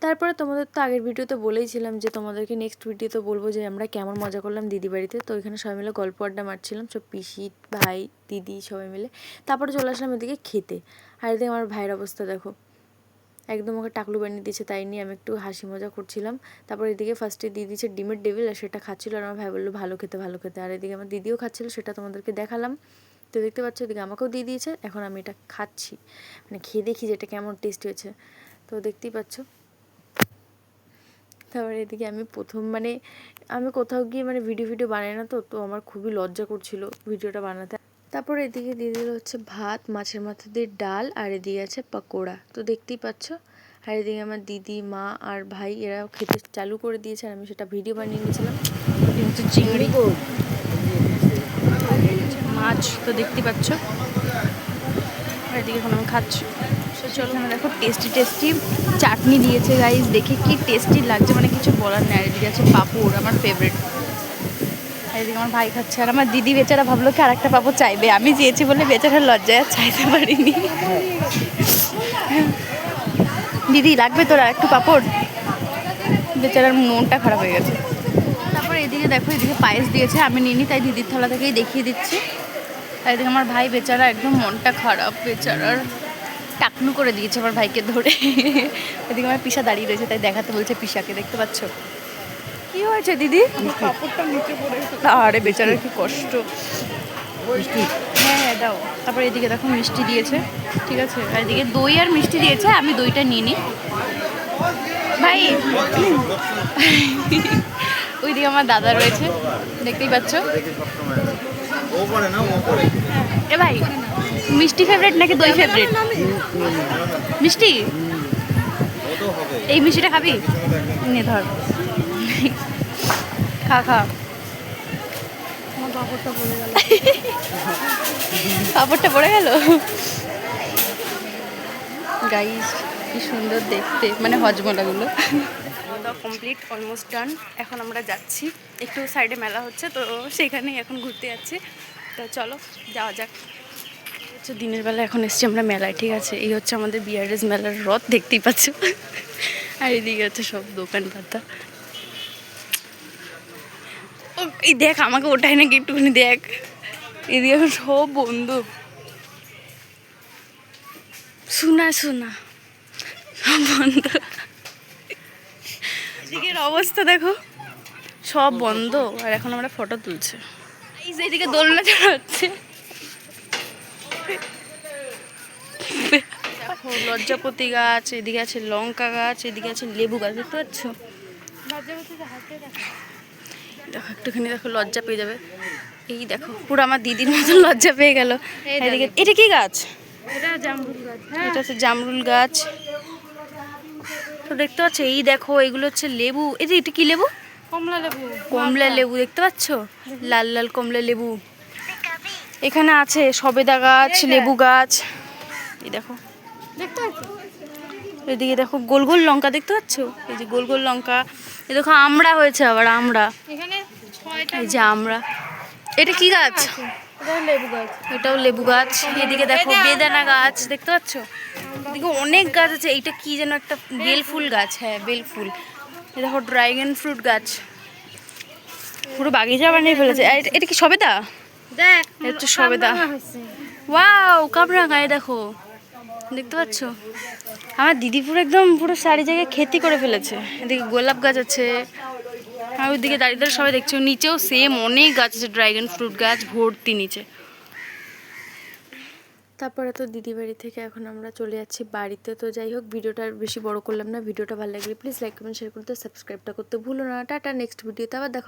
তারপরে তোমাদের তো আগের ভিডিওতে বলেইছিলাম যে তোমাদেরকে নেক্সট ভিডিওতে বলবো যে আমরা কেমন মজা করলাম দিদি বাড়িতে। তো ওইখানে সবাই মিলে গল্প আড্ডা মারছিলাম, সব পিসি ভাই দিদি সবাই মিলে। তারপরে চলে আসলাম এদিকে খেতে। আর এদিকে আমার ভাইয়ের অবস্থা দেখো, একদম ওকে টাকলু বানিয়ে দিয়েছে, তাই নিয়ে আমি একটু হাসি মজা করছিলাম। তারপর এদিকে ফার্স্টে দিয়ে দিয়েছে ডিমের ডেভিল, আর সেটা খাচ্ছিলো। আর আমার ভাই বললো ভালো খেতে ভালো খেতে। আর এদিকে আমার দিদিও খাচ্ছিলো, সেটা তোমাদেরকে দেখালাম। তো দেখতে পাচ্ছ এদিকে আমাকেও দিয়ে দিয়েছে, এখন আমি এটা খাচ্ছি, মানে খেয়ে দেখি যে এটা কেমন টেস্ট হয়েছে। তো দেখতেই পাচ্ছ। তারপরে এদিকে আমি প্রথম মানে আমি কোথাও গিয়ে মানে ভিডিও বানাই না, তো আমার খুবই লজ্জা করছিল ভিডিওটা বানাতে। তারপরে এদিকে দিয়ে দিল হচ্ছে ভাত, মাছের মাথা দিয়ে ডাল, আর এদিকে আছে পকোড়া। তো দেখতেই পাচ্ছ। আর এদিকে আমার দিদি, মা আর ভাই এরাও খেতে চালু করে দিয়েছে, আর আমি সেটা ভিডিও বানিয়ে নিয়েছিলাম। হচ্ছে চিংড়ি মাছ, তো দেখতেই পাচ্ছ। আর এদিকে এখন আমি খাচ্ছি। চলো না, দেখো টেস্টি চাটনি দিয়েছে গাইস, দেখে কি টেস্টি লাগছে, মানে কিছু বলার নেই। আর এদিকে আছে পাঁপড়, আমার ফেভারিট। আর এদিকে আমার ভাই খাচ্ছে, আর আমার দিদি বেচারা ভাবলো কি আরেকটা পাঁপড় চাইবে, আমি চেয়েছি বলে বেচারা লজ্জায় আর চাইতে পারিনি। দিদি লাগবে তোরা একটু পাঁপড়, বেচারার মনটা খারাপ হয়ে গেছে। তারপর এদিকে দেখো, এদিকে পায়েস দিয়েছে, আমি নিইনি, তাই দিদির থালা থেকেই দেখিয়ে দিচ্ছি। আর এদিকে আমার ভাই বেচারা একদম মনটা খারাপ, বেচারার টাকনু করে দিয়েছে আমার ভাইকে ধরে। এদিকে আমার পিসা দাঁড়িয়ে রয়েছে, তাই দেখাতে বলছে পিসাকে, দেখতে পাচ্ছ। কি হয়েছে দিদি? আরে বেচারার কি কষ্ট। হ্যাঁ হ্যাঁ দাও। তারপরে এদিকে দেখো মিষ্টি দিয়েছে, ঠিক আছে। আর এদিকে দই আর মিষ্টি দিয়েছে, আমি দইটা নিয়ে নিই ভাই। ওইদিকে আমার দাদা রয়েছে, দেখতেই পাচ্ছ। এ ভাই, মিষ্টি ফেভারিট নাকি দই ফেভারিট? মিষ্টি, এই মিষ্টিটা খাবি? নে ধর, খা খা। পাপড়টা পড়ে গেল গাইস, কি সুন্দর দেখতে, মানে হজমলাগুলো। Complete, almost done. এখন আমরা যাচ্ছি, একটু সাইডে মেলা হচ্ছে, তো সেখানেই এখন ঘুরতে যাচ্ছি। তো চলো যাওয়া যাক। হচ্ছে দিনের বেলা এখন এসছি আমরা মেলায়, ঠিক আছে। এই হচ্ছে আমাদের বিআরএস মেলার রথ, দেখতেই পাচ্ছ। আর এদিকে হচ্ছে সব দোকানপাতা। এই দেখ, আমাকে ওটাই নাকি একটুখানি দেখ। এদিকে এখন সব বন্ধু, শোনা সব বন্ধ। এদিকের অবস্থা দেখো, সব বন্ধ। আর এখন আমরা ফটো তুলছি। এইদিকে দোলনা চড়াচ্ছে, দেখো লজ্জাপতি গাছ, এদিকে আছে লঙ্কা গাছ, এদিকে আছে লেবু গাছ, দেখতে পাচ্ছ। দেখো একটুখানি, দেখো লজ্জা পেয়ে যাবে। এই দেখো পুরো আমার দিদির মতন লজ্জা পেয়ে গেল। এদিকে এটা কি গাছ? এটা হচ্ছে জামরুল গাছ। তো দেখতে পাচ্ছ, এই দেখো এগুলো হচ্ছে লেবু। এই যে এটা কি লেবু? কমলা লেবু। কমলা লেবু, দেখতে পাচ্ছ, লাল লাল কমলা লেবু। এখানে আছে সবেদা গাছ, লেবু গাছ। এই দেখো, এদিকে দেখো গোল গোল লঙ্কা, দেখতে পাচ্ছ, এই যে গোল গোল লঙ্কা। এই দেখো আমড়া হয়েছে, আবার আমড়া, এই যে আমড়া। এটা কি গাছ? এটাও লেবু গাছ। এদিকে দেখো বেদানা গাছ, দেখতে পাচ্ছ। এদিকে অনেক গাছ আছে। এইটা কি যেন একটা বেল ফুল গাছ, হ্যাঁ বেল ফুল। এই দেখো ড্রাগন ফ্রুট গাছ, পুরো বাগিচা বানিয়ে ফেলেছে। এটা কি সবেদা? এটা হচ্ছে সবেদা। ওয়াও, কামরাঙা, এই দেখো, দেখতে পাচ্ছ। আমার দিদি পুরো সারি জায়গায় খেতি করে ফেলেছে। এদিকে গোলাপ গাছ আছে, আর ওইদিকে দাঁড়িয়ে দাঁড়িয়ে সবাই দেখছো। নিচেও সেম অনেক গাছ আছে, ড্রাগন ফ্রুট গাছ ভর্তি নিচে। তারপরে তো দিদি বাড়ি থেকে এখন আমরা চলে যাচ্ছি বাড়িতে। তো যাই হোক, ভিডিওটা আর বেশি বড় করলাম না। ভিডিওটা ভালো লাগলে প্লিজ লাইক কমেন্ট শেয়ার করতে, সাবস্ক্রাইবটা করতে ভুলো না। টাটা, নেক্সট ভিডিওতে আবার দেখা।